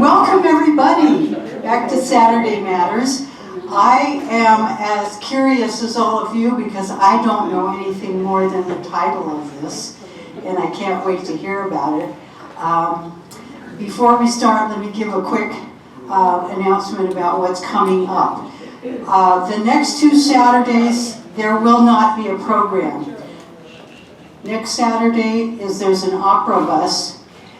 Welcome everybody back to Saturday Matters. I am as curious as all of you because I don't know anything more than the title of this, and I can't wait to hear about it. Before we start, let me give a quick announcement about what's coming up. The next 2 Saturdays, there will not be a program. Next Saturday there's an opera bus,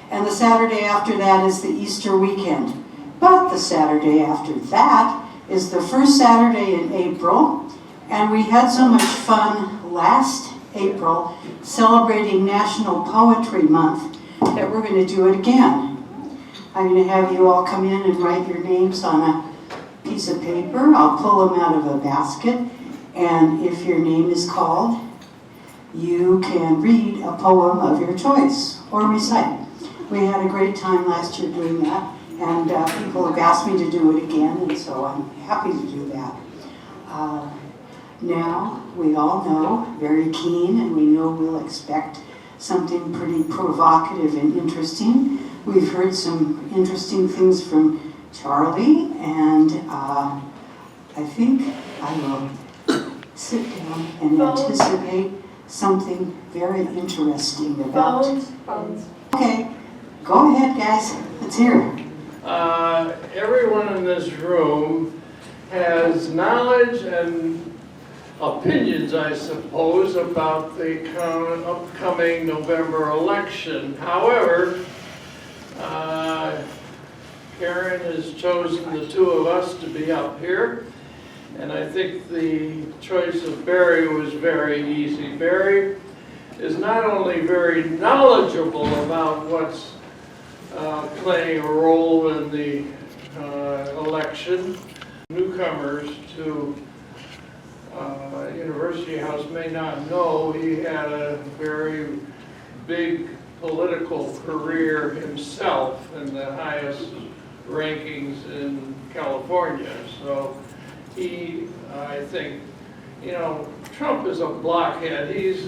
and the Saturday after that is the Easter weekend. But the Saturday after that is the first Saturday in April, and we had so much fun last April celebrating National Poetry Month that we're going to do it again. I'm going to have you all come in and write your names on a piece of paper. I'll pull them out of a basket, and if your name is called, you can read a poem of your choice or recite. We had a great time last year doing that, and people have asked me to do it again, and so I'm happy to do that. Now, we all know very Keene, and we know we'll expect something pretty provocative and interesting. We've heard some interesting things from Charlie, and I think I will sit down and anticipate something very interesting about... Phones. Okay. Go ahead, guys. Let's hear it. Everyone in this room has knowledge and opinions, I suppose, about the upcoming November election. However, Karen has chosen the 2 of us to be up here, and I think the choice of Barry was very easy. Barry is not only very knowledgeable about what's playing a role in the election. Newcomers to University House may not know he had a very big political career himself in the highest rankings in California. So he, I think, you know, Trump is a blockhead. He's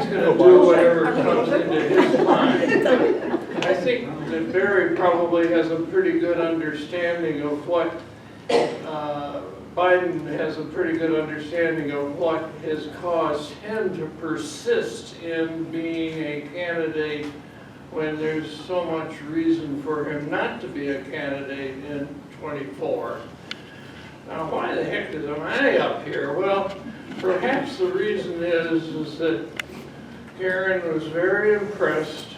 going to do whatever comes into his mind. I think that Barry probably has a pretty good understanding of what Biden has a pretty good understanding of what has caused him to persist in being a candidate when there's so much reason for him not to be a candidate in 24. Now, why the heck am I up here? Well, perhaps the reason is that Karen was very impressed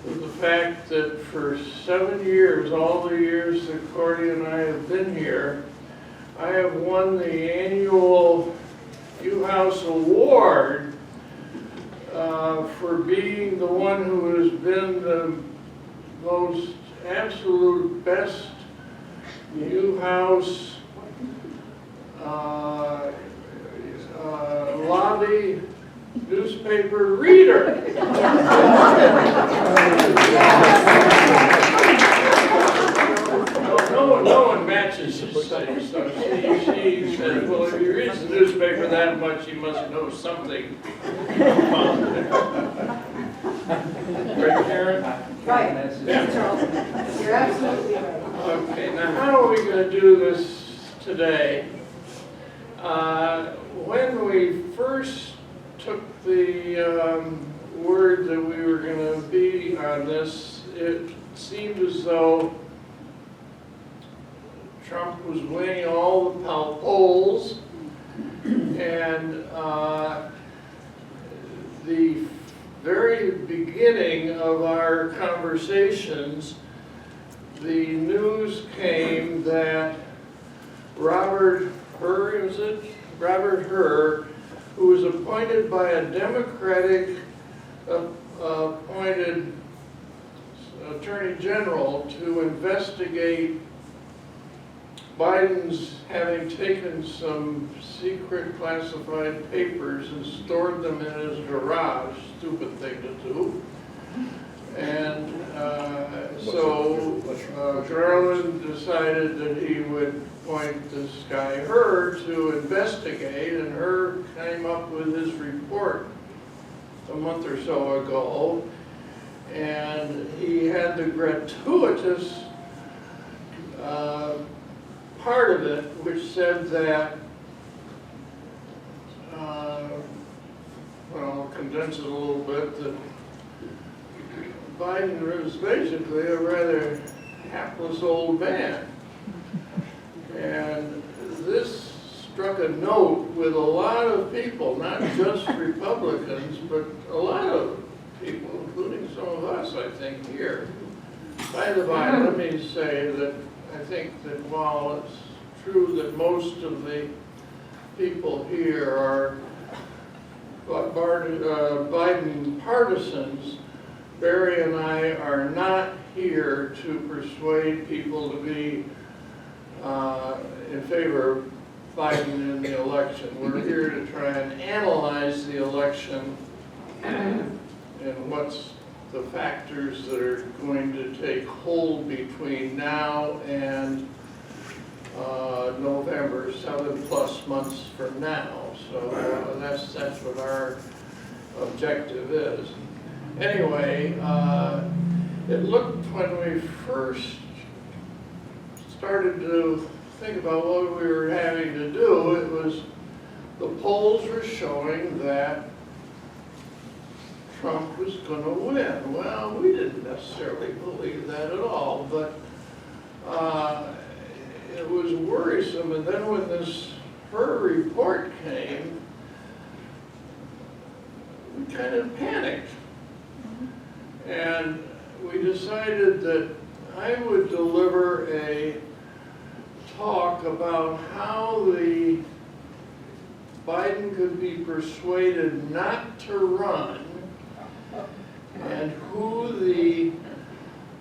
with the fact that for 7 years, all the years that Cordy and I have been here, I have won the annual U-House Award for being the one who has been the most absolute best U-House lobby newspaper reader. No one matches his study. So she said, well, if he reads the newspaper that much, he must know something about it. Right, Karen? Right. Yeah. You're absolutely right. Okay, now how are we going to do this today? When we first took the word that we were going to be on this, it seemed as though Trump was winning all the polls, and the very beginning of our conversations, the news came that Robert Hur, who was appointed by a Democratic appointed Attorney General to investigate Biden's having taken some secret classified papers and stored them in his garage, stupid thing to do. And so Garland decided that he would appoint this guy Hur to investigate, and Hur came up with his report a month or so ago. And he had the gratuitous part of it, which said that, well, I'll condense it a little bit, that Biden was basically a rather hapless old man. And this struck a note with a lot of people, not just Republicans, but a lot of people, including some of us, I think, here. By the by, let me say that I think that while it's true that most of the people here are Biden partisans, Barry and I are not here to persuade people to be in favor of Biden in the election. We're here to try and analyze the election and what's the factors that are going to take hold between now and November, 7+ months from now. So that's what our objective is. Anyway, it looked when we first started to think about what we were having to do, it was the polls were showing that Trump was going to win. Well, we didn't necessarily believe that at all, but it was worrisome. And then when her report came, we kind of panicked. And we decided that I would deliver a talk about how the Biden could be persuaded not to run, and who the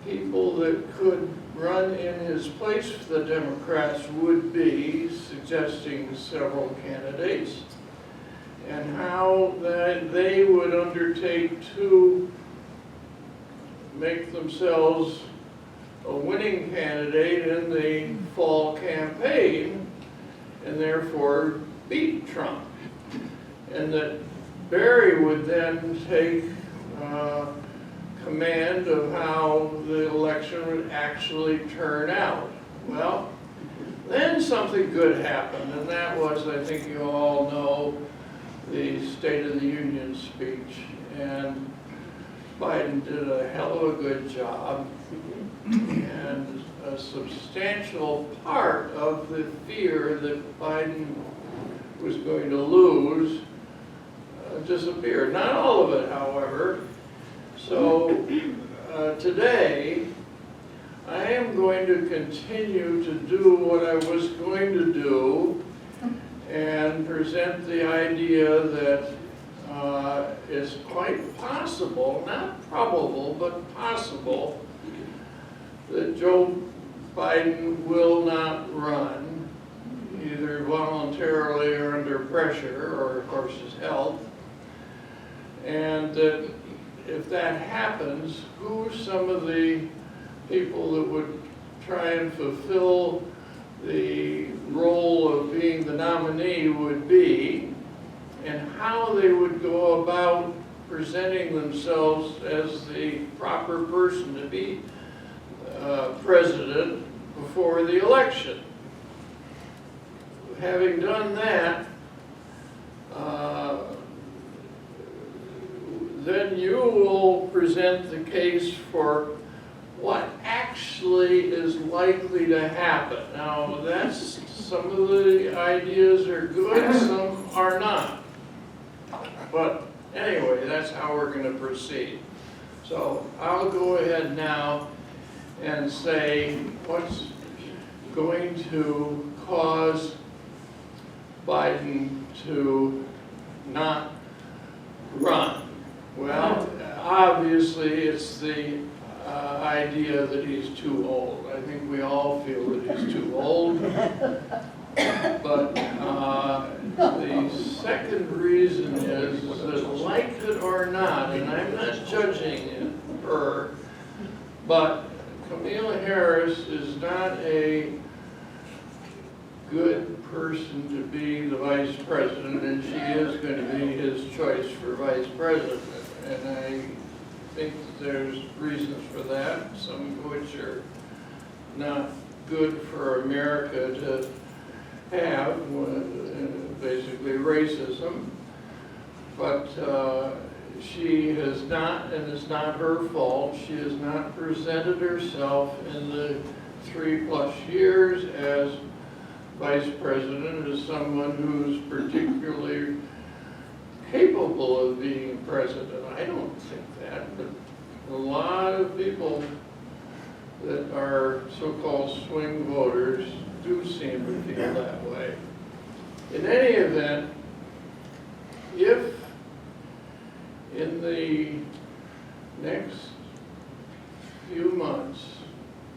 people that could run in his place for the Democrats would be, suggesting several candidates, and how that they would undertake to make themselves a winning candidate in the fall campaign and therefore beat Trump. And that Barry would then take command of how the election would actually turn out. Well, then something good happened, and that was, I think you all know, the State of the Union speech. And Biden did a hell of a good job, and a substantial part of the fear that Biden was going to lose disappeared. Not all of it, however. So today, I am going to continue to do what I was going to do and present the idea that it's quite possible, not probable, but possible, that Joe Biden will not run, either voluntarily or under pressure, or of course his health. And that if that happens, who some of the people that would try and fulfill the role of being the nominee would be, and how they would go about presenting themselves as the proper person to be president before the election. Having done that, then you will present the case for what actually is likely to happen. Now, that's, some of the ideas are good, some are not. But anyway, that's how we're going to proceed. So I'll go ahead now and say what's going to cause Biden to not run. Well, obviously it's the idea that he's too old. I think we all feel that he's too old. But the second reason is that, like it or not, and I'm not judging her, but Kamala Harris is not a good person to be the vice president, and she is going to be his choice for vice president. And I think that there's reasons for that, some of which are not good for America to have, basically racism. But she has not, and it's not her fault, she has not presented herself in the 3+ years as vice president as someone who's particularly capable of being president. I don't think that, but a lot of people that are so-called swing voters do seem to feel that way. In any event, if in the next few months,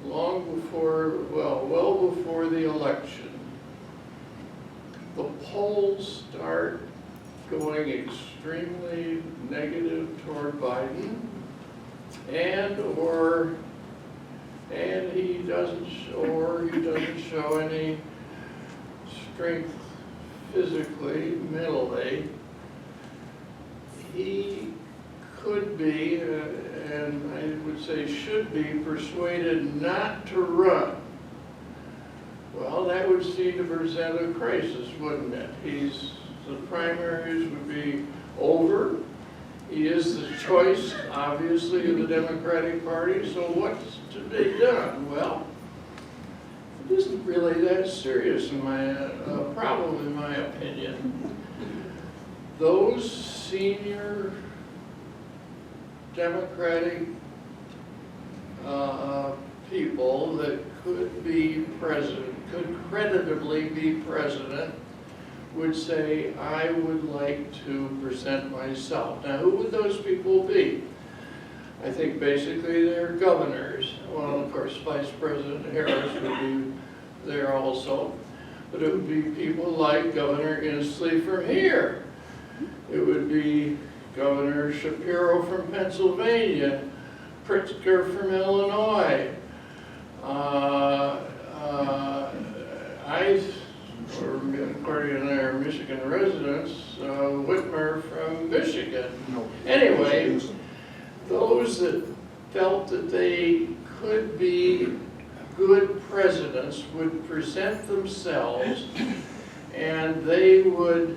long before, well before the election, the polls start going extremely negative toward Biden, and he doesn't show any strength physically, mentally, he could be, and I would say should be, persuaded not to run. Well, that would seem to present a crisis, wouldn't it? The primaries would be over. He is the choice, obviously, of the Democratic Party, so what's to be done? Well, it isn't really that serious, problem in my opinion. Those senior Democratic people that could be president, could creditably be president, would say, I would like to present myself. Now, who would those people be? I think basically they're governors. Well, of course, Vice President Harris would be there also. But it would be people like Governor Inslee from here. It would be Governor Shapiro from Pennsylvania, Pritzker from Illinois, Cordy and I are Michigan residents, Whitmer from Michigan. Anyway, those that felt that they could be good presidents would present themselves, and they would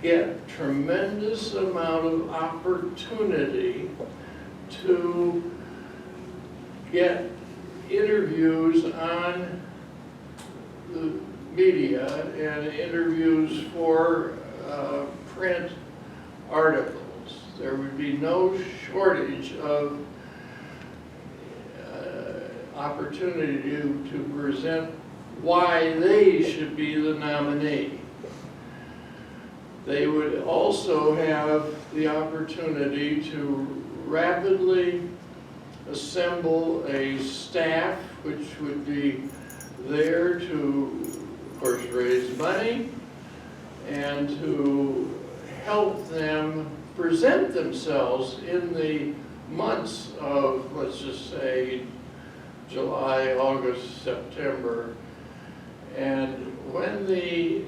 get tremendous amount of opportunity to get interviews on the media and interviews for print articles. There would be no shortage of opportunity to present why they should be the nominee. They would also have the opportunity to rapidly assemble a staff which would be there to, of course, raise money and to help them present themselves in the months of, let's just say, July, August, September. And when the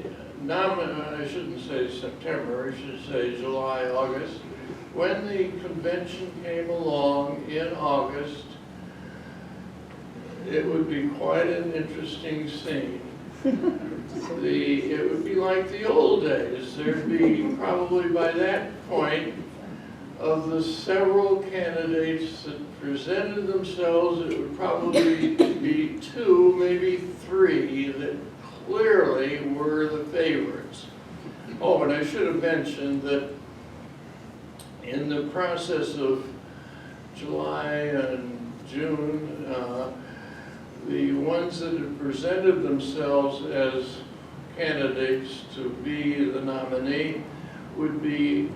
I shouldn't say September, I should say July, August. When the convention came along in August, it would be quite an interesting scene. It would be like the old days. There'd be probably by that point, of the several candidates that presented themselves, it would probably be 2, maybe 3 that clearly were the favorites. Oh, and I should have mentioned that in the process of July and June, the ones that had presented themselves as candidates to be the nominee would be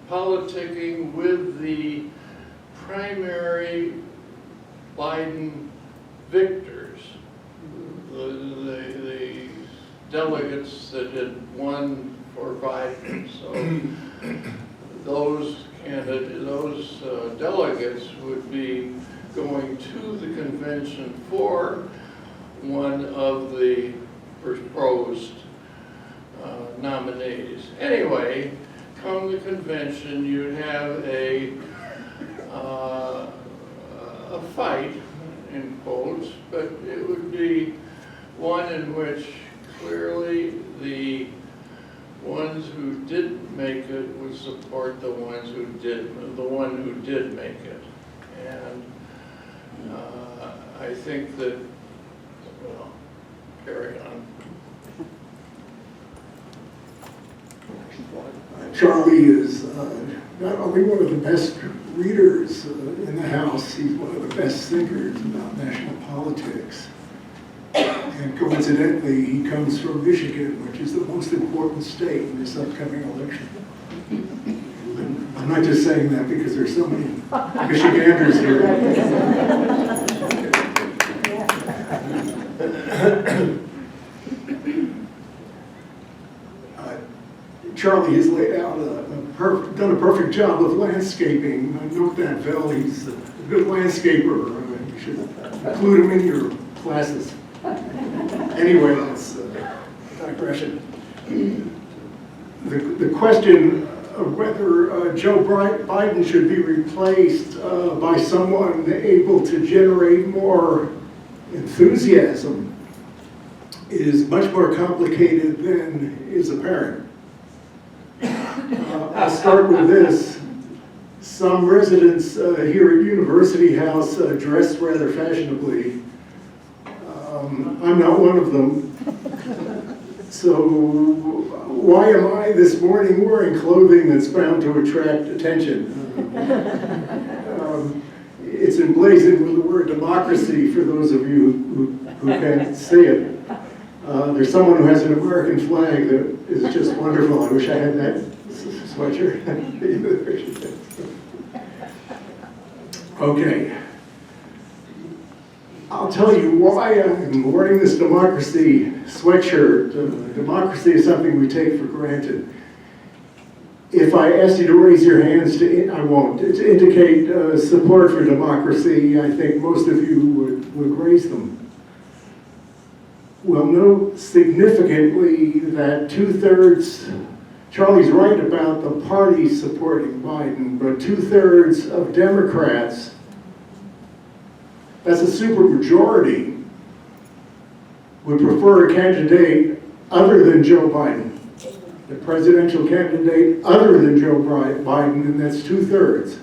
politicking with the primary Biden victors, the delegates that had won for Biden. So those delegates would be going to the convention for one of the proposed nominees. Anyway, come the convention, you'd have a fight, in quotes, but it would be one in which clearly the ones who didn't make it would support the one who did make it. And I think that, well, carry on. Charlie is not only one of the best readers in the House, he's one of the best thinkers about national politics. And coincidentally, he comes from Michigan, which is the most important state in this upcoming election. I'm not just saying that because there's so many Michiganders here. Charlie has laid out done a perfect job of landscaping. I note that, Phil. He's a good landscaper. You should include him in your classes. Anyway, that's digression. The question of whether Joe Biden should be replaced by someone able to generate more enthusiasm is much more complicated than is apparent. I'll start with this. Some residents here at University House dressed rather fashionably. I'm not one of them. So why am I this morning wearing clothing that's bound to attract attention? It's emblazoned with the word democracy for those of you who can't see it. There's someone who has an American flag that is just wonderful. I wish I had that sweatshirt. Okay. I'll tell you why I'm wearing this democracy sweatshirt. Democracy is something we take for granted. If I asked you to raise your hands, I won't, to indicate support for democracy, I think most of you would raise them. Well, note significantly that 2/3, Charlie's right about the party supporting Biden, but 2/3 of Democrats, that's a supermajority, would prefer a candidate other than Joe Biden. The presidential candidate other than Joe Biden, and that's 2/3.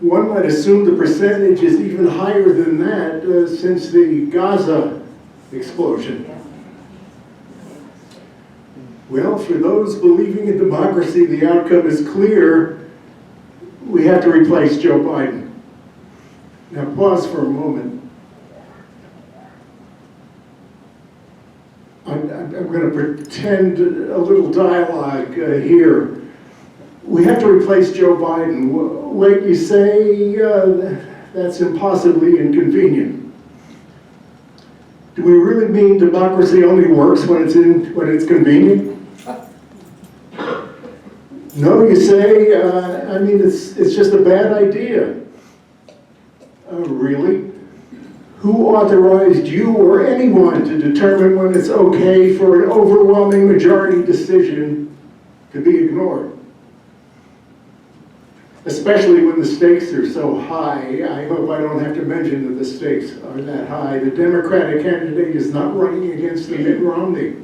One might assume the percentage is even higher than that since the Gaza explosion. Well, for those believing in democracy, the outcome is clear. We have to replace Joe Biden. Now pause for a moment. I'm going to pretend a little dialogue here. We have to replace Joe Biden. Wait, you say that's impossibly inconvenient. Do we really mean democracy only works when it's convenient? No, you say, I mean, it's just a bad idea. Really? Who authorized you or anyone to determine when it's okay for an overwhelming majority decision to be ignored? Especially when the stakes are so high. I hope I don't have to mention that the stakes are that high. The Democratic candidate is not running against the Mitt Romney.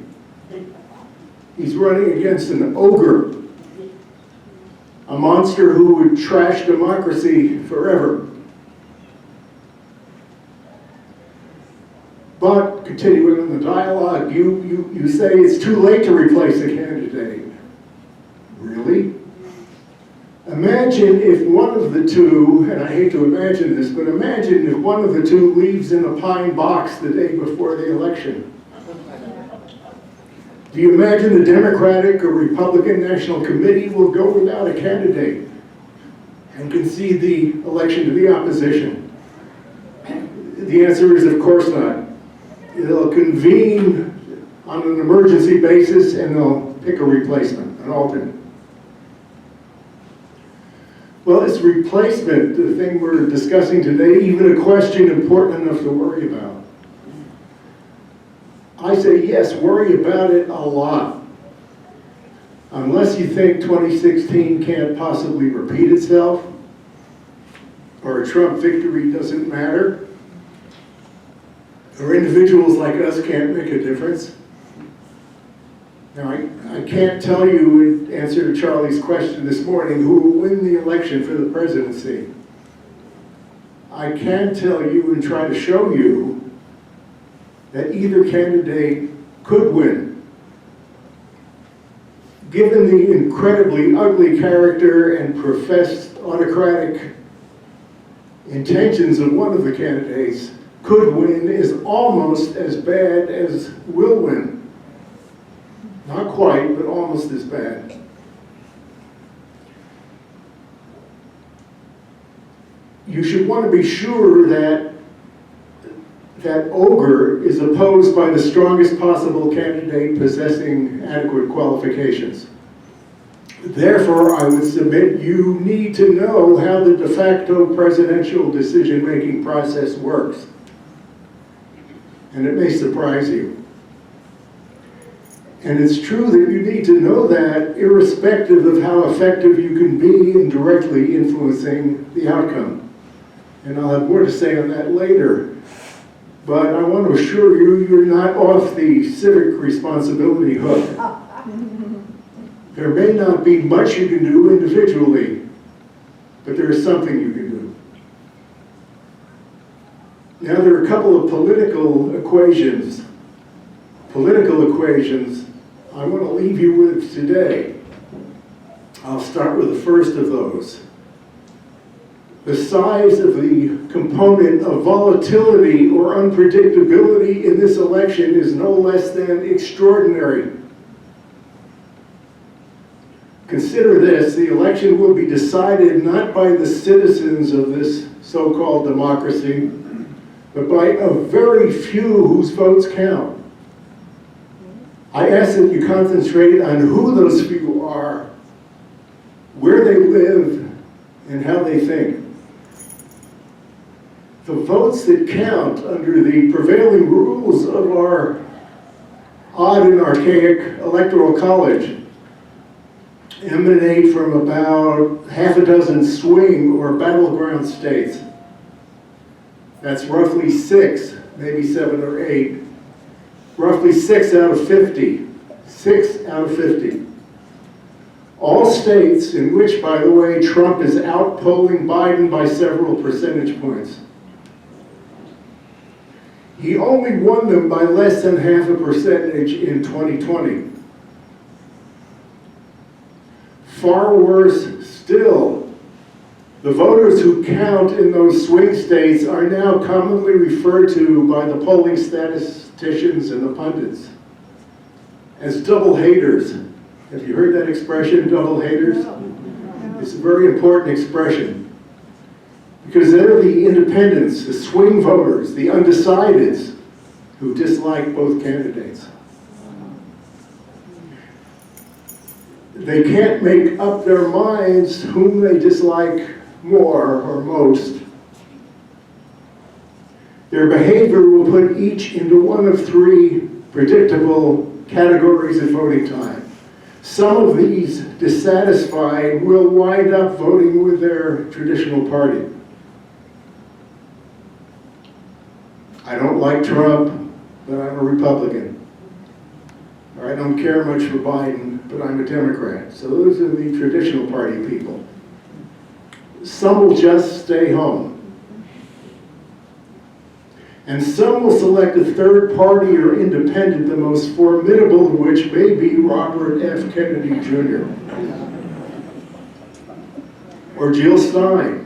He's running against an ogre, a monster who would trash democracy forever. But, continuing on the dialogue, you say it's too late to replace a candidate. Really? Imagine if one of the two, and I hate to imagine this, but imagine if one of the two leaves in a pine box the day before the election. Do you imagine the Democratic or Republican National Committee will go without a candidate and concede the election to the opposition? The answer is, of course not. They'll convene on an emergency basis and they'll pick a replacement, an alternate. Well, is replacement, the thing we're discussing today, even a question important enough to worry about? I say yes, worry about it a lot. unless you think 2016 can't possibly repeat itself, or a Trump victory doesn't matter, or individuals like us can't make a difference. Now, I can't tell you, in answer to Charlie's question this morning, who will win the election for the presidency. I can tell you and try to show you that either candidate could win. Given the incredibly ugly character and professed autocratic intentions of one of the candidates, could win is almost as bad as will win. Not quite, but almost as bad. You should want to be sure that that ogre is opposed by the strongest possible candidate possessing adequate qualifications. Therefore, I would submit you need to know how the de facto presidential decision-making process works. And it may surprise you. And it's true that you need to know that irrespective of how effective you can be in directly influencing the outcome. And I'll have more to say on that later. But I want to assure you, you're not off the civic responsibility hook. There may not be much you can do individually, but there is something you can do. Now, there are a couple of political equations I want to leave you with today. I'll start with the first of those. The size of the component of volatility or unpredictability in this election is no less than extraordinary. Consider this, the election will be decided not by the citizens of this so-called democracy, but by a very few whose votes count. I ask that you concentrate on who those few are, where they live, and how they think. The votes that count under the prevailing rules of our odd and archaic electoral college emanate from about half a dozen swing or battleground states. That's roughly 6, maybe 7 or 8. Roughly 6 out of 50. 6 out of 50. All states in which, by the way, Trump is outpolling Biden by several percentage points. He only won them by less than half a percentage in 2020. Far worse still, the voters who count in those swing states are now commonly referred to by the polling statisticians and the pundits as double haters. Have you heard that expression, double haters? It's a very important expression because they're the independents, the swing voters, the undecideds who dislike both candidates. They can't make up their minds whom they dislike more or most. Their behavior will put each into one of 3 predictable categories at voting time. Some of these dissatisfied will wind up voting with their traditional party. I don't like Trump, but I'm a Republican. Or I don't care much for Biden, but I'm a Democrat. So those are the traditional party people. Some will just stay home. And some will select a third party or independent, the most formidable of which may be Robert F. Kennedy Jr. or Jill Stein,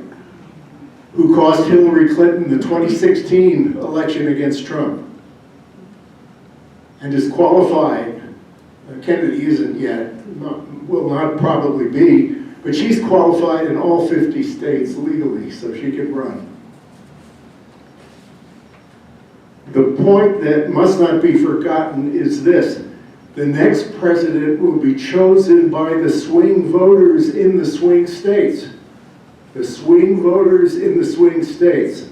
who cost Hillary Clinton the 2016 election against Trump and disqualified. Kennedy isn't yet, will not probably be, but she's qualified in all 50 states legally, so she can run. The point that must not be forgotten is this. The next president will be chosen by the swing voters in the swing states. The swing voters in the swing states.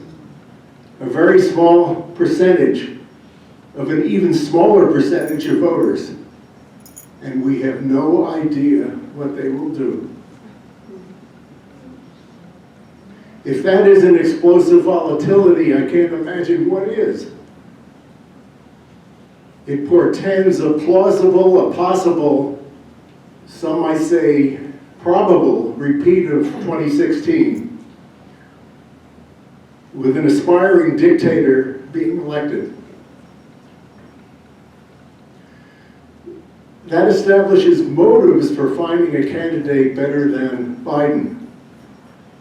A very small percentage of an even smaller percentage of voters. and we have no idea what they will do. If that isn't explosive volatility, I can't imagine what is. It portends a plausible, a possible, some might say probable repeat of 2016, with an aspiring dictator being elected. That establishes motives for finding a candidate better than Biden.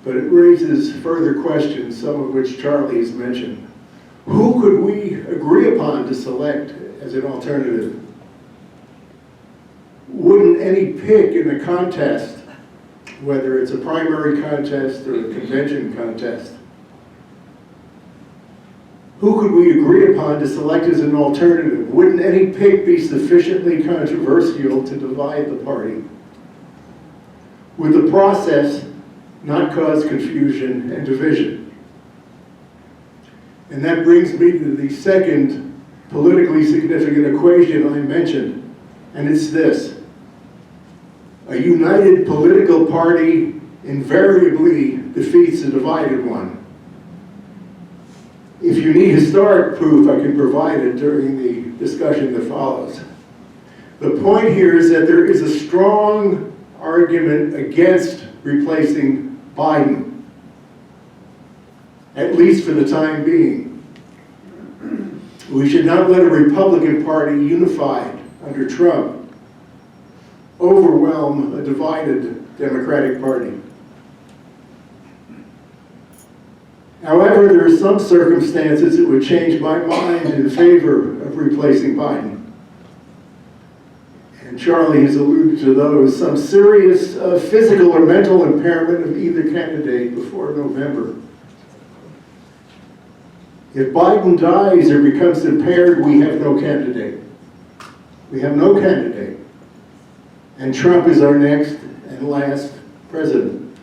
But it raises further questions, some of which Charlie has mentioned. Who could we agree upon to select as an alternative? Wouldn't any pick in a contest, whether it's a primary contest or a convention contest, who could we agree upon to select as an alternative? Wouldn't any pick be sufficiently controversial to divide the party? Would the process not cause confusion and division? And that brings me to the second politically significant equation I mentioned, and it's this. A united political party invariably defeats a divided one. If you need historic proof, I can provide it during the discussion that follows. The point here is that there is a strong argument against replacing Biden, at least for the time being. We should not let a Republican Party unified under Trump overwhelm a divided Democratic Party. However, there are some circumstances that would change my mind in favor of replacing Biden. And Charlie has alluded to those. Some serious physical or mental impairment of either candidate before November. If Biden dies or becomes impaired, we have no candidate. We have no candidate. And Trump is our next and last president.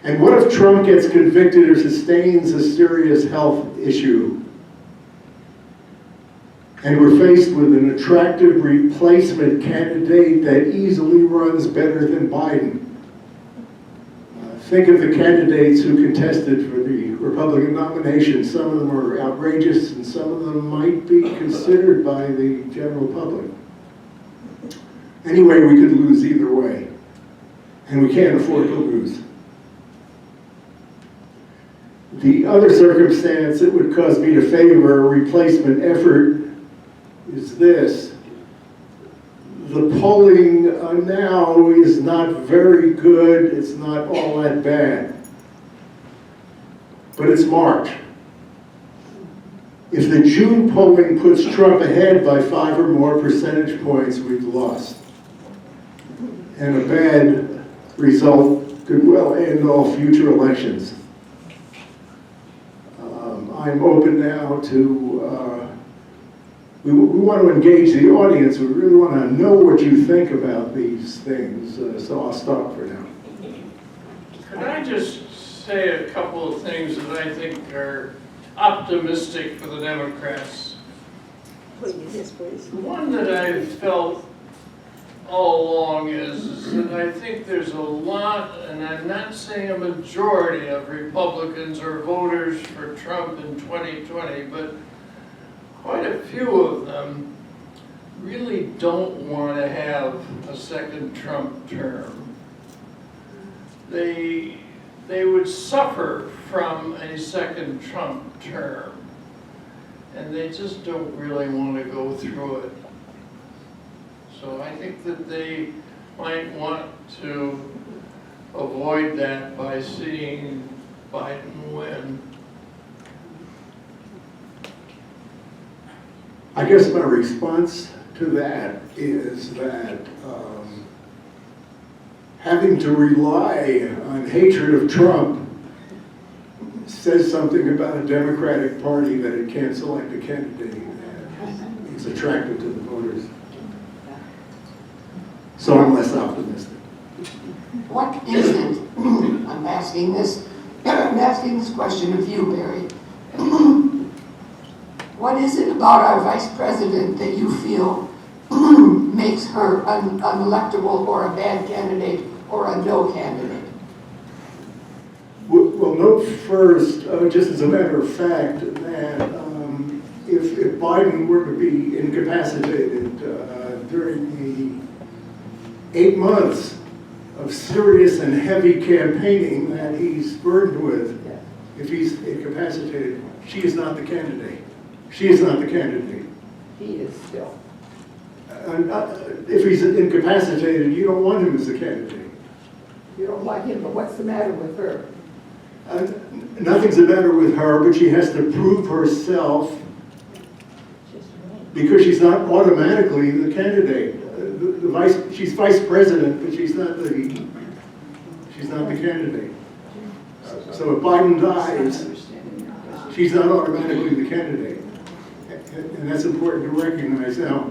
And what if Trump gets convicted or sustains a serious health issue? And we're faced with an attractive replacement candidate that easily runs better than Biden. Think of the candidates who contested for the Republican nomination. Some of them are outrageous, and some of them might be considered by the general public. Anyway, we could lose either way, and we can't afford to lose. The other circumstance that would cause me to favor a replacement effort is this. The polling now is not very good. It's not all that bad. But it's March. If the June polling puts Trump ahead by 5 or more percentage points, we've lost. And a bad result could well end all future elections. I'm open now to, we want to engage the audience. We really want to know what you think about these things. So I'll stop for now. Could I just say a couple of things that I think are optimistic for the Democrats? Please, please. One that I've felt all along is that I think there's a lot, and I'm not saying a majority of Republicans or voters for Trump in 2020, but quite a few of them really don't want to have a second Trump term. They would suffer from a second Trump term, and they just don't really want to go through it. So I think that they might want to avoid that by seeing Biden win. I guess my response to that is that having to rely on hatred of Trump says something about a Democratic Party that it can't select a candidate that is attractive to the voters. So I'm less optimistic. What is it, I'm asking this question of you, Barry. What is it about our vice president that you feel makes her unelectable or a bad candidate or a no candidate? Well, note first, just as a matter of fact, that if Biden were to be incapacitated during the 8 months of serious and heavy campaigning that he's burdened with, if he's incapacitated, she is not the candidate. She is not the candidate. He is still. If he's incapacitated, you don't want him as a candidate. You don't like him, but what's the matter with her? Nothing's the matter with her, but she has to prove herself because she's not automatically the candidate. She's vice president, but she's not the candidate. So if Biden dies, she's not automatically the candidate. And that's important to recognize. Now,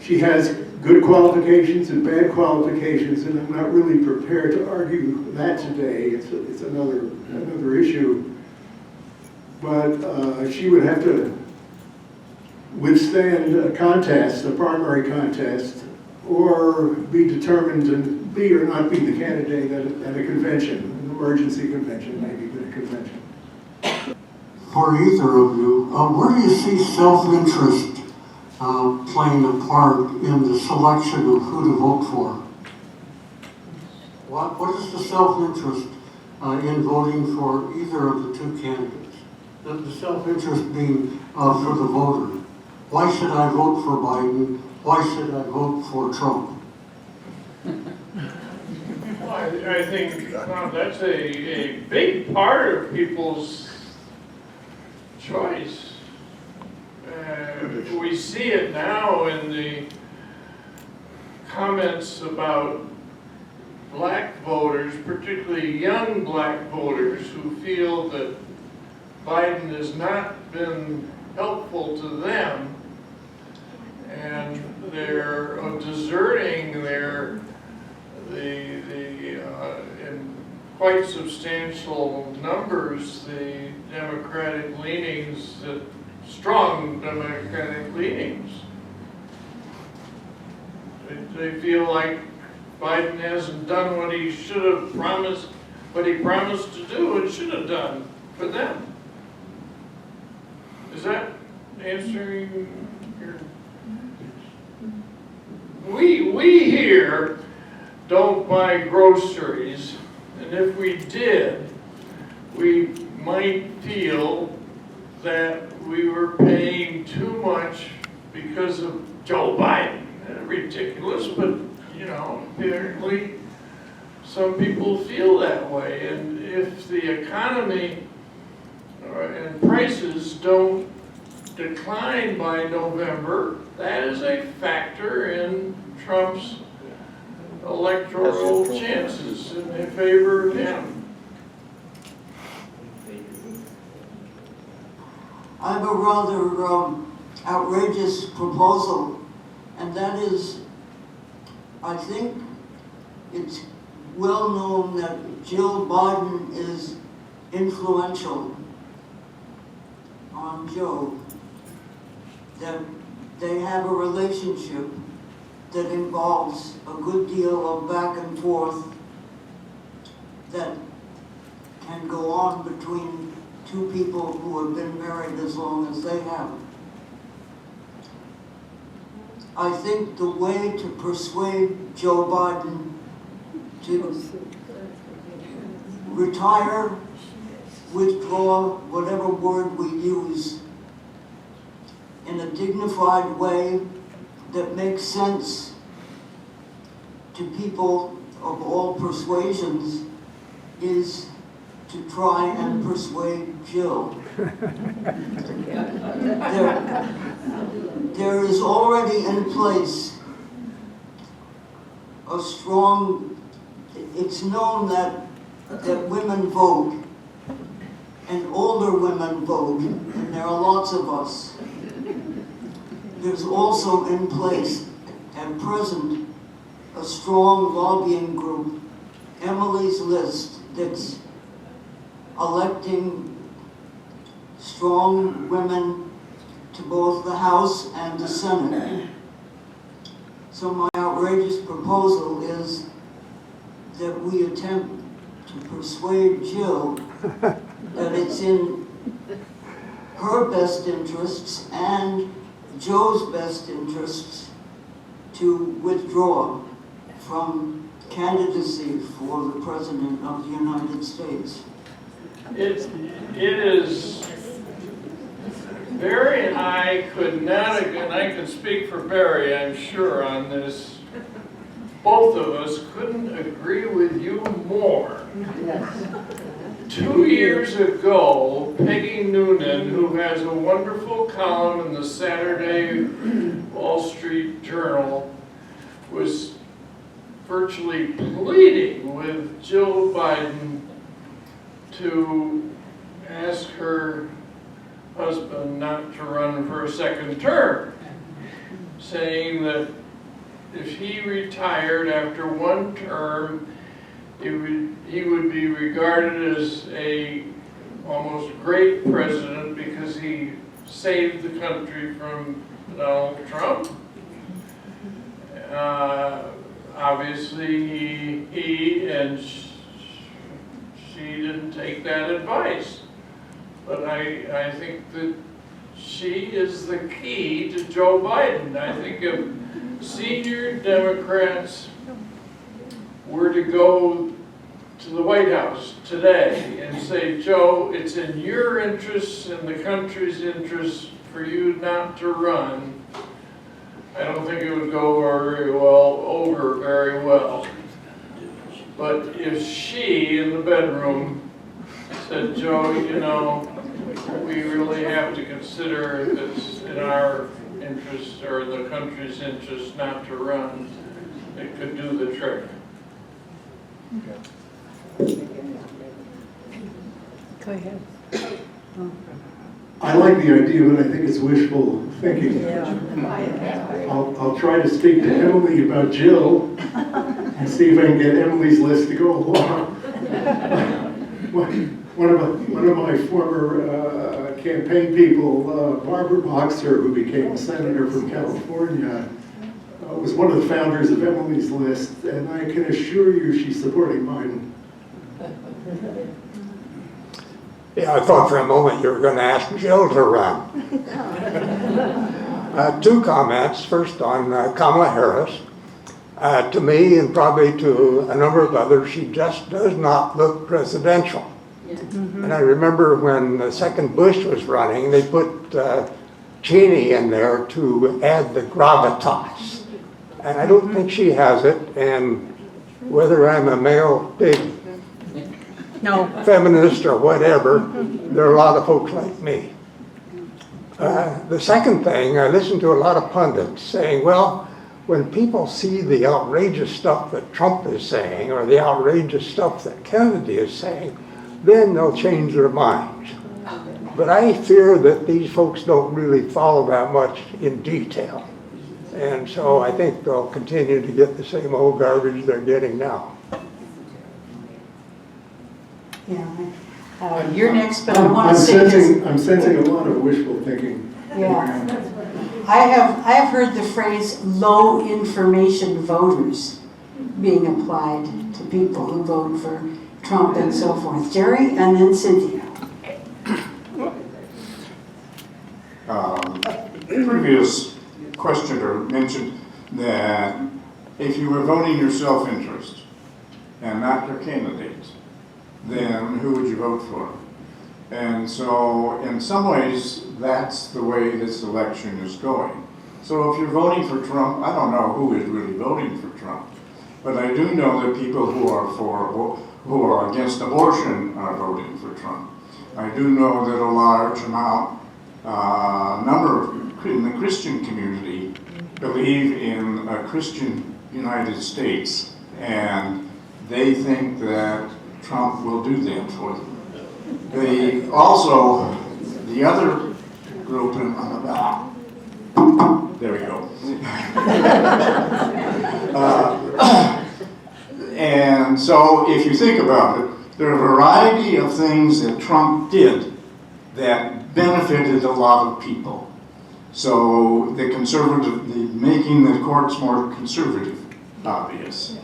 she has good qualifications and bad qualifications, and I'm not really prepared to argue that today. It's another issue. But she would have to withstand a contest, a primary contest, or be determined to be or not be the candidate at a convention, an emergency convention, maybe, but a convention. For either of you, where do you see self-interest playing a part in the selection of who to vote for? What is the self-interest in voting for either of the two candidates? The self-interest being for the voter. Why should I vote for Biden? Why should I vote for Trump? Well, I think that's a big part of people's choice. We see it now in the comments about black voters, particularly young black voters, who feel that Biden has not been helpful to them, and they're deserting in quite substantial numbers the Democratic leanings, strong Democratic leanings. They feel like Biden hasn't done what he should have promised, what he promised to do and should have done for them. Is that answering your... We here don't buy groceries, and if we did, we might feel that we were paying too much because of Joe Biden. Ridiculous, but apparently some people feel that way. And if the economy and prices don't decline by November, that is a factor in Trump's electoral chances in favor of him. I have a rather outrageous proposal, and that is, I think it's well known that Jill Biden is influential on Joe, that they have a relationship that involves a good deal of back and forth that can go on between two people who have been married as long as they have. I think the way to persuade Joe Biden to retire, withdraw, whatever word we use, in a dignified way that makes sense to people of all persuasions, is to try and persuade Jill. There is already in place a strong, it's known that women vote, and older women vote, and there are lots of us. There's also in place at present a strong lobbying group, Emily's List, that's electing strong women to both the House and the Senate. So my outrageous proposal is that we attempt to persuade Jill that it's in her best interests and Joe's best interests to withdraw from candidacy for the President of the United States. It is, Barry and I could not, and I can speak for Barry, I'm sure, on this. Both of us couldn't agree with you more. 2 years ago, Peggy Noonan, who has a wonderful column in the Saturday Wall Street Journal, was virtually pleading with Jill Biden to ask her husband not to run for a second term, saying that if he retired after one term, he would be regarded as a almost great president because he saved the country from Donald Trump. Obviously, he and she didn't take that advice. But I think that she is the key to Joe Biden. I think if senior Democrats were to go to the White House today and say, Joe, it's in your interests and the country's interests for you not to run, I don't think it would go over very well. But if she, in the bedroom, said, Joe, you know, we really have to consider if it's in our interest or the country's interest not to run, it could do the trick. Go ahead. I like the idea, but I think it's wishful thinking. I'll try to speak to Emily about Jill and see if I can get Emily's list to go along. One of my former campaign people, Barbara Boxer, who became a senator from California, was one of the founders of Emily's List, and I can assure you she's supporting Biden. Yeah, I thought for a moment you were going to ask Jill to run. 2 comments. First on Kamala Harris. To me, and probably to a number of others, she just does not look presidential. And I remember when the second Bush was running, they put Keene in there to add the gravitas. And I don't think she has it, and whether I'm a male big feminist or whatever, there are a lot of folks like me. The second thing, I listen to a lot of pundits saying, well, when people see the outrageous stuff that Trump is saying or the outrageous stuff that Kennedy is saying, then they'll change their minds. But I fear that these folks don't really follow that much in detail. And so I think they'll continue to get the same old garbage they're getting now. Yeah. You're next, but I want to say this. I'm sensing a lot of wishful thinking. Yeah. I have heard the phrase low information voters being applied to people who vote for Trump and so forth. Jerry, and then Cynthia. Previous questioner mentioned that if you were voting your self-interest and not your candidate, then who would you vote for? And so in some ways, that's the way this election is going. So if you're voting for Trump, I don't know who is really voting for Trump, but I do know that people who are against abortion are voting for Trump. I do know that a large number in the Christian community believe in a Christian United States, and they think that Trump will do that for them. The other group on the back, there we go. And so if you think about it, there are a variety of things that Trump did that benefited a lot of people. So the making the courts more conservative, obvious.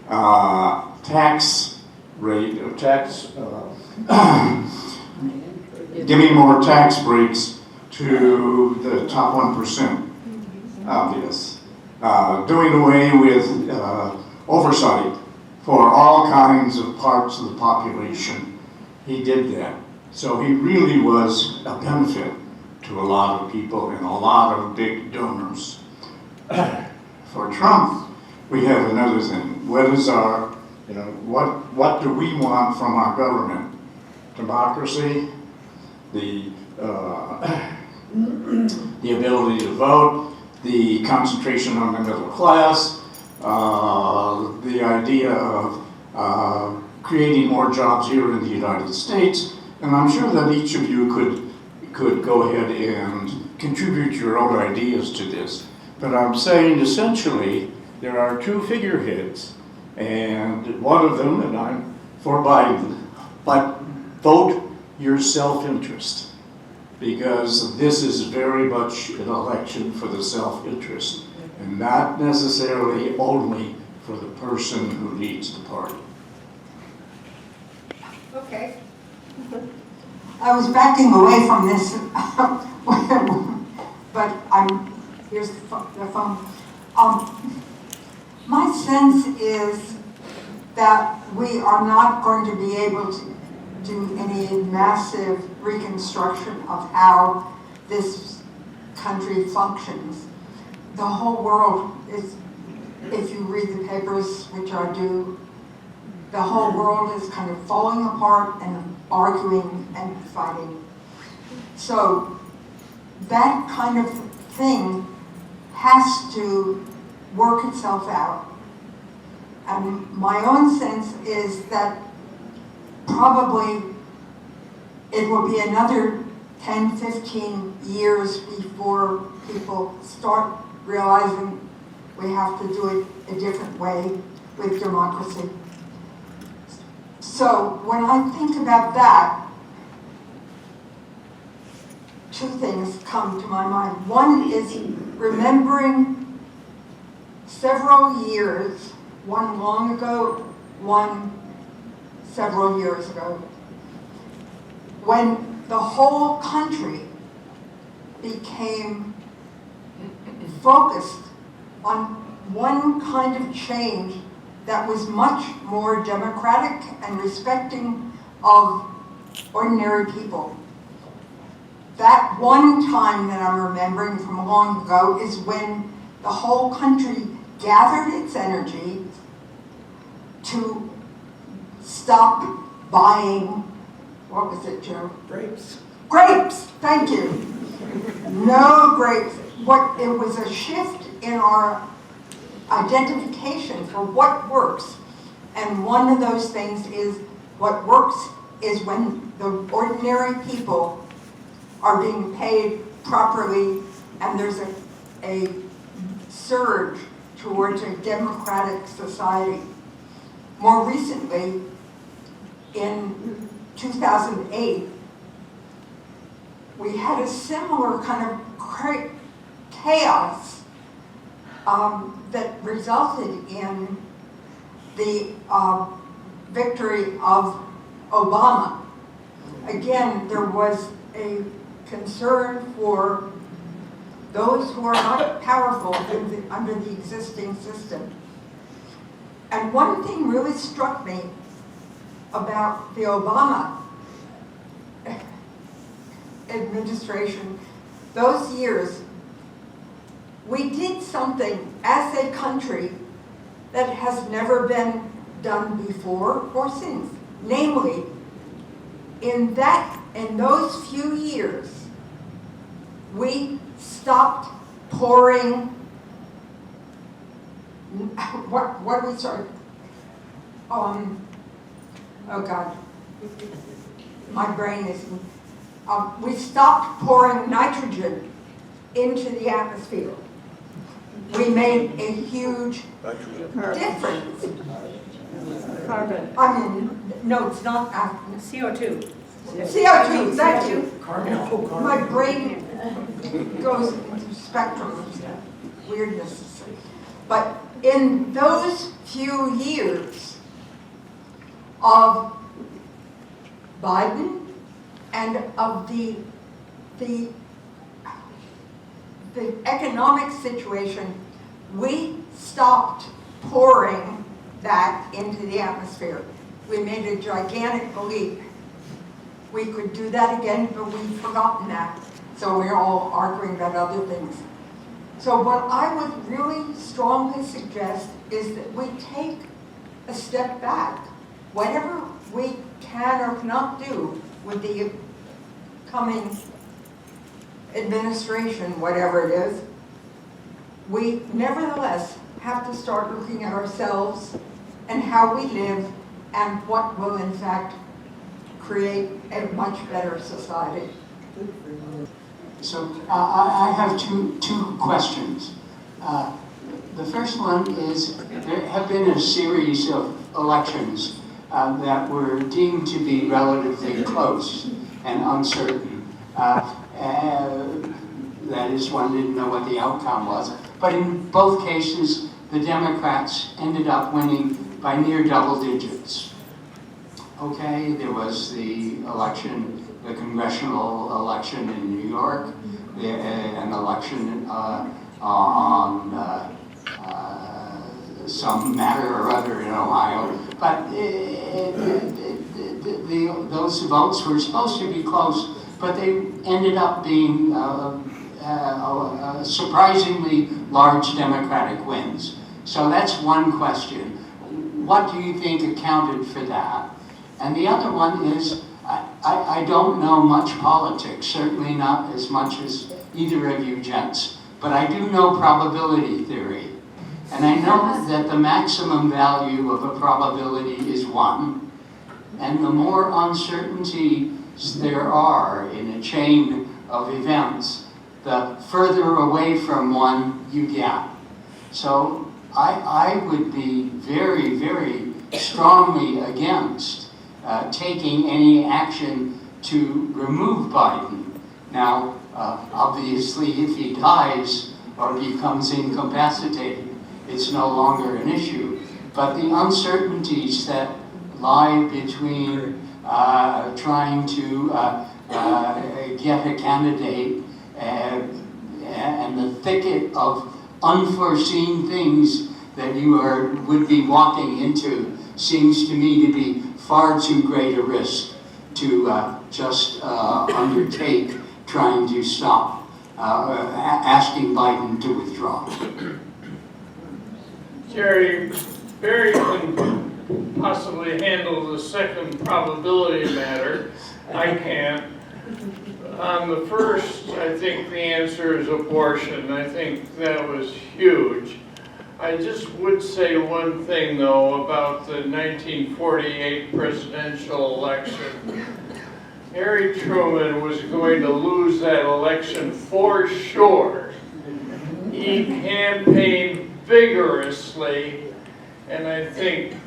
Tax rate, or giving more tax breaks to the top 1%, obvious. Doing away with oversight for all kinds of parts of the population. He did that. So he really was a benefit to a lot of people and a lot of big donors. For Trump, we have another thing. What is our, what do we want from our government? Democracy, the ability to vote, the concentration on the middle class, the idea of creating more jobs here in the United States. And I'm sure that each of you could go ahead and contribute your own ideas to this. But I'm saying essentially there are two figureheads, and one of them, and I'm for Biden, but vote your self-interest, because this is very much an election for the self-interest and not necessarily only for the person who leads the party. Okay. I was backing away from this, but here's the phone. My sense is that we are not going to be able to do any massive reconstruction of how this country functions. The whole world is, if you read the papers, which I do, the whole world is kind of falling apart and arguing and fighting. So that kind of thing has to work itself out. And my own sense is that probably it will be another 10, 15 years before people start realizing we have to do it a different way with democracy. So when I think about that, two things come to my mind. One is remembering several years, one long ago, one several years ago, when the whole country became focused on one kind of change that was much more democratic and respecting of ordinary people. That one time that I'm remembering from long ago is when the whole country gathered its energy to stop buying, what was it, Joe? Grapes. Grapes, thank you. No grapes. It was a shift in our identification for what works. And one of those things is what works is when the ordinary people are being paid properly and there's a surge towards a democratic society. More recently, in 2008, we had a similar kind of chaos that resulted in the victory of Obama. Again, there was a concern for those who are not powerful under the existing system. And one thing really struck me about the Obama administration, those years, we did something as a country that has never been done before or since. Namely, in those few years, we stopped pouring, what did we start? Oh God, my brain is, we stopped pouring nitrogen into the atmosphere. We made a huge difference. Carbon. I mean, no, it's not, CO2. CO2, thank you. My brain goes into spectrum of weirdness. But in those few years of Biden and of the economic situation, we stopped pouring that into the atmosphere. We made a gigantic leap. We could do that again, but we've forgotten that. So we're all arguing about other things. So what I would really strongly suggest is that we take a step back. Whatever we can or cannot do with the coming administration, whatever it is, we nevertheless have to start looking at ourselves and how we live and what will in fact create a much better society. So I have two questions. The first one is, there have been a series of elections that were deemed to be relatively close and uncertain. That is, one didn't know what the outcome was. But in both cases, the Democrats ended up winning by near double digits. Okay, there was the election, the congressional election in New York, an election on some matter or other in Ohio. But those votes were supposed to be close, but they ended up being surprisingly large Democratic wins. So that's one question. What do you think accounted for that? And the other one is, I don't know much politics, certainly not as much as either of you gents, but I do know probability theory. And I know that the maximum value of a probability is 1. And the more uncertainties there are in a chain of events, the further away from 1 you get. So I would be very, very strongly against taking any action to remove Biden. Now, obviously, if he dies or becomes incapacitated, it's no longer an issue. But the uncertainties that lie between trying to get a candidate and the thicket of unforeseen things that you would be walking into seems to me to be far too great a risk to just undertake trying to stop asking Biden to withdraw. Jerry, Barry can possibly handle the second probability matter. I can't. On the first, I think the answer is abortion. I think that was huge. I just would say one thing, though, about the 1948 presidential election. Harry Truman was going to lose that election for sure. He campaigned vigorously, and I think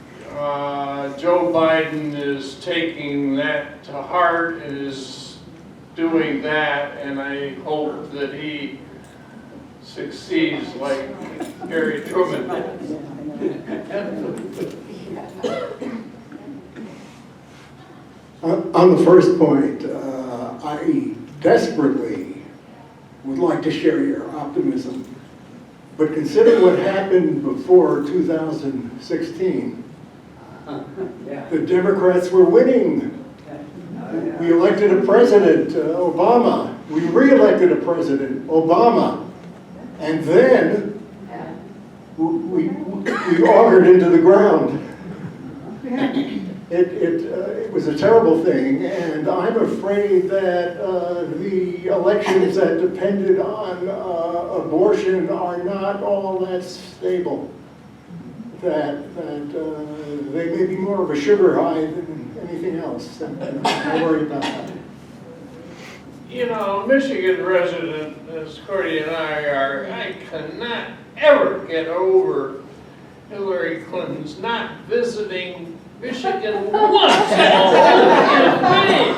Joe Biden is taking that to heart and is doing that, and I hope that he succeeds like Harry Truman did. On the first point, I desperately would like to share your optimism, but consider what happened before 2016. The Democrats were winning. We elected a president, Obama. We re-elected a president, Obama. And then we augured into the ground. It was a terrible thing, and I'm afraid that the elections that depended on abortion are not all that stable. That they may be more of a sugar high than anything else. And I worry about that. You know, Michigan resident, as Cordy and I are, I cannot ever get over Hillary Clinton's not visiting Michigan once in a whole campaign.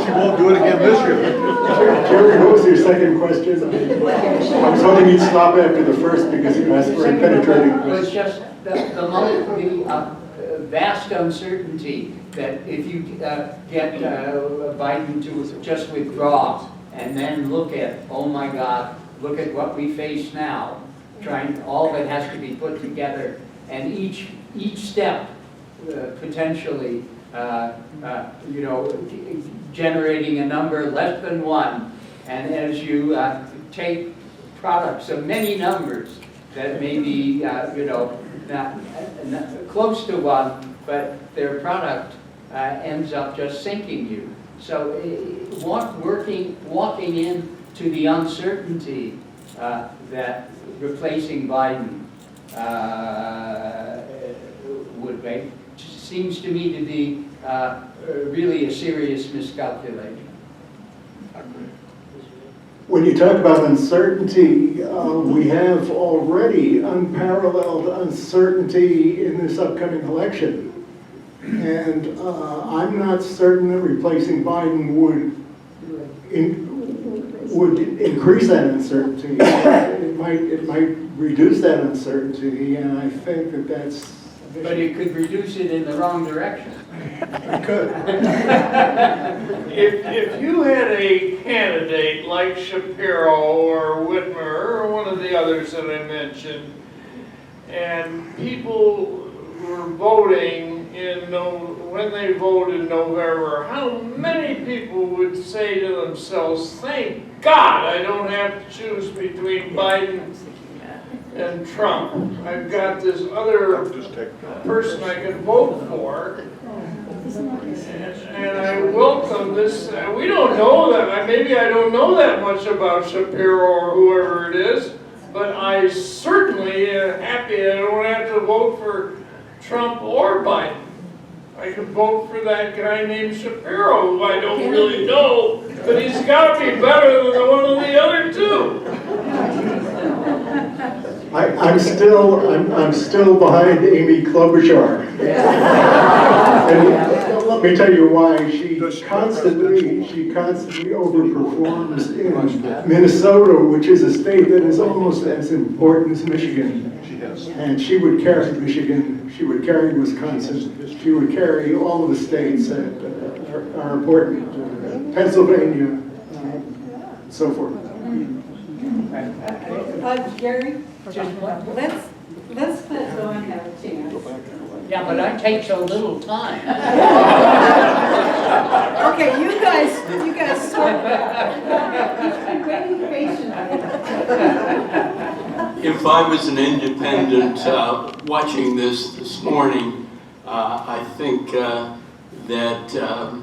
She won't do it again this year. Jerry, what was your second question? I was hoping you'd stop after the first because you asked for a penetrating It was question. just the vast uncertainty that if you get Biden to just withdraw and then look at, oh my God, look at what we face now, all that has to be put together, and each step potentially, generating a number less than one, and as you take products of many numbers that may be, not close to one, but their product ends up just sinking you. So walking into the uncertainty that replacing Biden would make seems to me to be really a serious miscalculation. When you talk about uncertainty, we have already unparalleled uncertainty in this upcoming election. And I'm not certain that replacing Biden would increase that uncertainty. It might reduce that uncertainty, and I think that that's... But it could reduce it in the wrong direction. It could. If you had a candidate like Shapiro or Whitmer or one of the others that I mentioned, and people were voting when they vote in November, how many people would say to themselves, thank God I don't have to choose between Biden and Trump. I've got this other person I can vote for, and I welcome this. We don't know that. Maybe I don't know that much about Shapiro or whoever it is, but I certainly am happy I don't have to vote for Trump or Biden. I could vote for that guy named Shapiro, who I don't really know, but he's got to be better than one of the other two. I'm still behind Amy Klobuchar. And let me tell you why. She constantly overperforms in Minnesota, which is a state that is almost as important as Michigan. And she would carry Michigan, she would carry Wisconsin, she would carry all of the states that are important, Pennsylvania, and so forth. Gary, let's let Dawn have a chance. Yeah, but I take so little time. Okay, you guys sort of waiting patiently. If I was an independent watching this morning, I think that the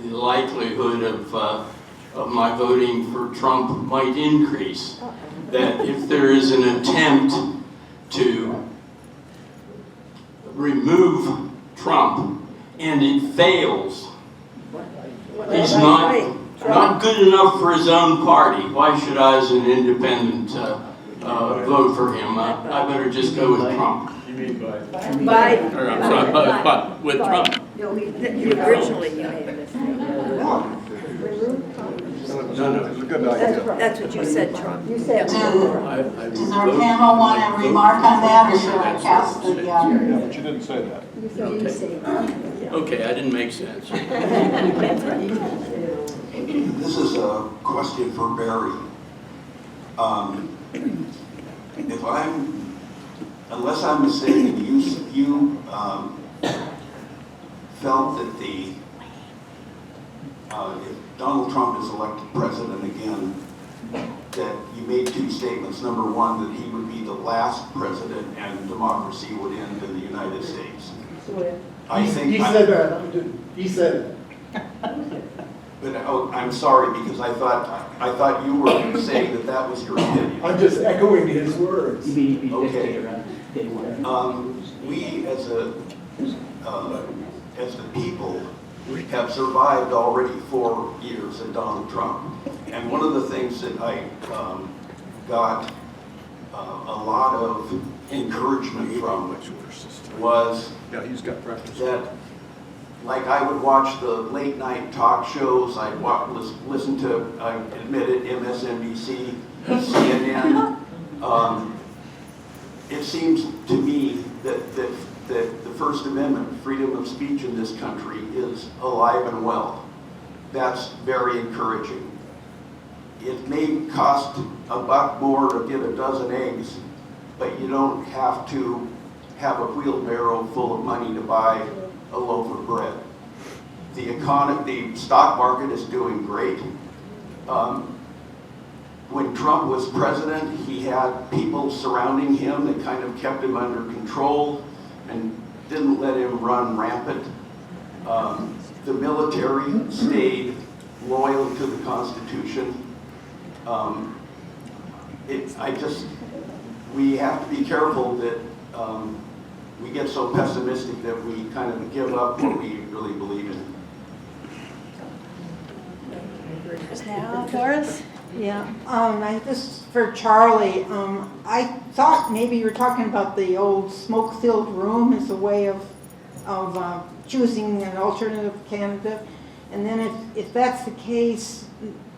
likelihood of my voting for Trump might increase. That if there is an attempt to remove Trump and it fails, he's not good enough for his own party. Why should I, as an independent, vote for him? I better just go with Trump. You mean Biden. Or, I'm sorry, but with Trump. Originally, you made a mistake. No, it's a good idea. That's what you said, Trump. You said. Does our panel want to remark on that, or should I cast the... Yeah, but you didn't say that. Okay, I didn't make sense. This is a question for Barry. Unless I'm mistaken, you felt that if Donald Trump is elected president again, that you made two statements. Number one, that he would be the last president and democracy would end in the United States. I think He said that. He said it. But I'm sorry, because I thought you were saying that was your opinion. I'm just echoing his words. Okay. We as the people have survived already 4 years of Donald Trump, and one of the things that I got a lot of encouragement from was that like I would watch the late night talk shows, I'd listen to, I admit it, MSNBC, CNN. It seems to me that the First Amendment, freedom of speech in this country, is alive and well. That's very encouraging. It may cost $1 more to get a dozen eggs, but you don't have to have a wheelbarrow full of money to buy a loaf of bread. The stock market is doing great. When Trump was president, he had people surrounding him that kind of kept him under control and didn't let him run rampant. The military stayed loyal to the Constitution. We have to be careful that we get so pessimistic that we kind of give up what we really believe in. Now, Doris? Yeah, this is for Charlie. I thought maybe you were talking about the old smoke-filled room as a way of choosing an alternative candidate. And then if that's the case,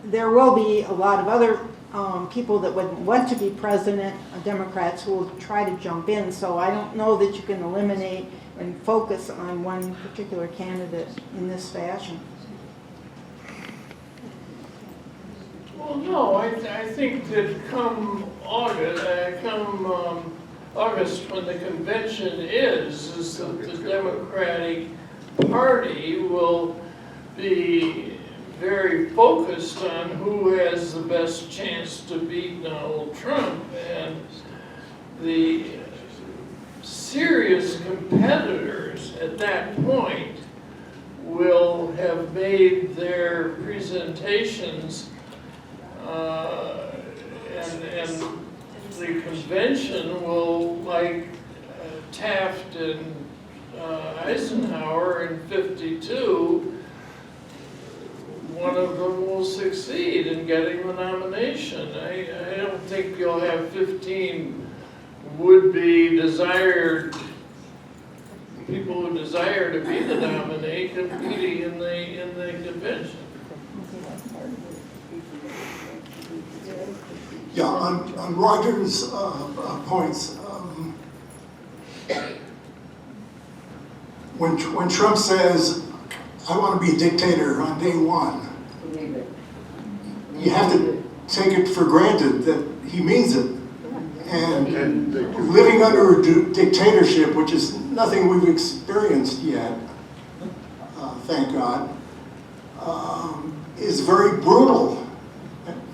there will be a lot of other people that would want to be president, Democrats, who will try to jump in. So I don't know that you can eliminate and focus on one particular candidate in this fashion. Well, no, I think that come August, when the convention is that the Democratic Party will be very focused on who has the best chance to beat Donald Trump, and the serious competitors at that point will have made their presentations, and the convention will, like Taft and Eisenhower in '52, one of them will succeed in getting the nomination. I don't think you'll have 15 would-be desired people who desire to be the nominee competing in the convention. Yeah, on Rogers' points, when Trump says, I want to be a dictator on day one, you have to take it for granted that he means it. And living under a dictatorship, which is nothing we've experienced yet, thank God, is very brutal.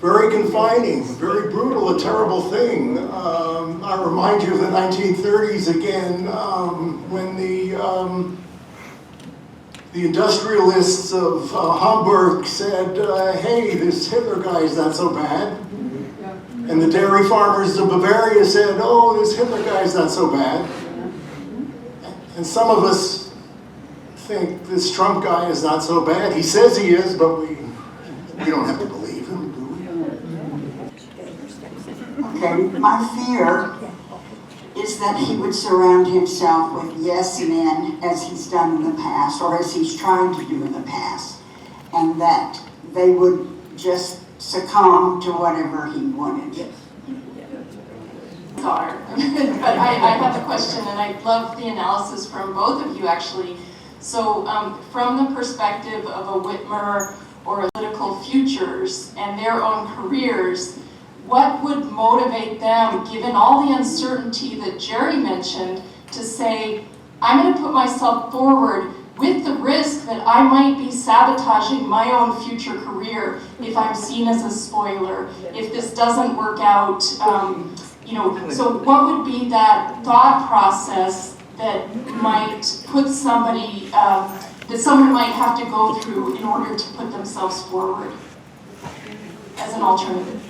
Very confining, very brutal, a terrible thing. I remind you of the 1930s again, when the industrialists of Hamburg said, hey, this Hitler guy is not so bad. And the dairy farmers of Bavaria said, oh, this Hitler guy is not so bad. And some of us think this Trump guy is not so bad. He says he is, but we don't have to believe him, do we? Okay, my fear is that he would surround himself with yes men, as he's done in the past, or as he's trying to do in the past, and that they would just succumb to whatever he wanted. But I have a question, and I love the analysis from both of you, actually. So from the perspective of a Whitmer or political futures and their own careers, what would motivate them, given all the uncertainty that Jerry mentioned, to say, I'm going to put myself forward with the risk that I might be sabotaging my own future career if I'm seen as a spoiler, if this doesn't work out, so what would be that thought process that might put somebody, that someone might have to go through in order to put themselves forward as an alternative?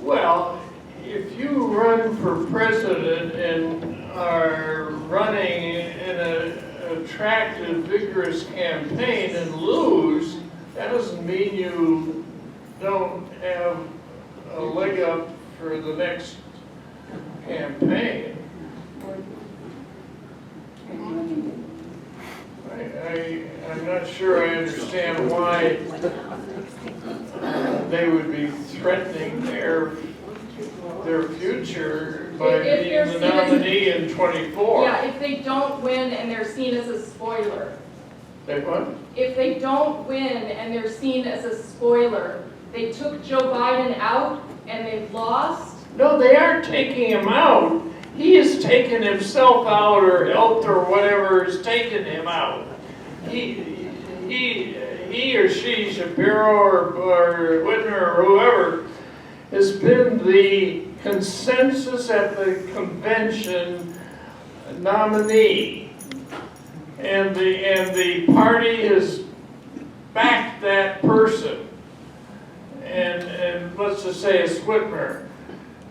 Well, if you run for president and are running in an attractive, vigorous campaign and lose, that doesn't mean you don't have a leg up for the next campaign. not sure I understand why they would be threatening their future by If being they're the seen as- nominee in 24. Yeah, if they don't win and they're seen as a spoiler. They what? If they don't win and they're seen as a spoiler, they took Joe Biden out and they've lost. No, they aren't taking him out. He has taken himself out, or helped, or whatever has taken him out. He or she, Shapiro or Whitmer or whoever, has been the consensus at the convention nominee. And the party has backed that person. And let's just say it's Whitmer.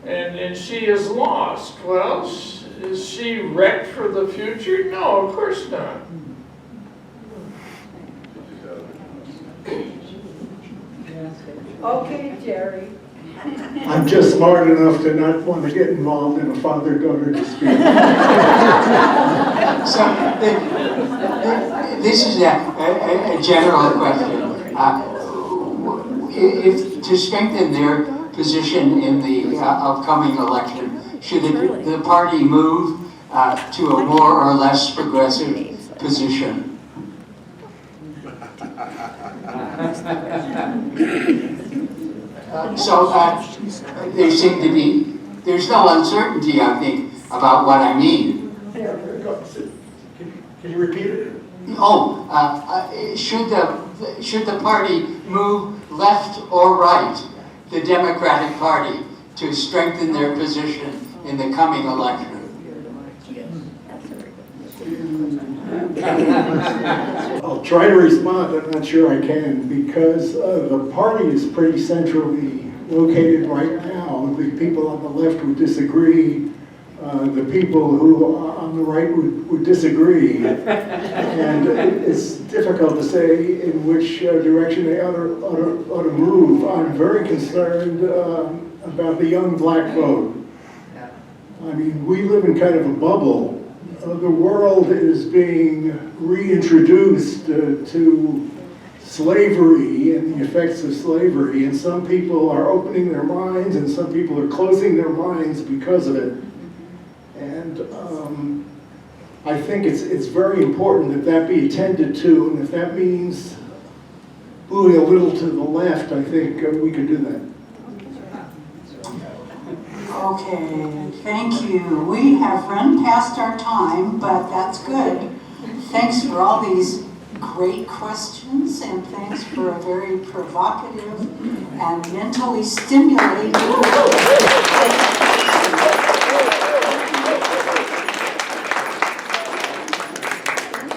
And she has lost. Well, is she wrecked for the future? No, of course not. Okay, Jerry. I'm just smart enough to not want to get involved in a father-daughter dispute. So, this is a general question. If to strengthen their position in the upcoming election, should the party move to a more or less progressive position? There's no uncertainty, I think, about what I mean. Can you repeat it? Should the party move left or right, the Democratic Party, to strengthen their position in the coming election? I'll try to respond. I'm not sure I can, because the party is pretty centrally located right now. The people on the left would disagree. The people who are on the right would disagree. And it's difficult to say in which direction they ought to move. I'm very concerned about the young black vote. I mean, we live in kind of a bubble. The world is being reintroduced to slavery and the effects of slavery, and some people are opening their minds and some people are closing their minds because of it. And I think it's very important that be attended to, and if that means moving a little to the left, I think we could do that. Okay, thank you. We have run past our time, but that's good. Thanks for all these great questions, and thanks for a very provocative and mentally stimulating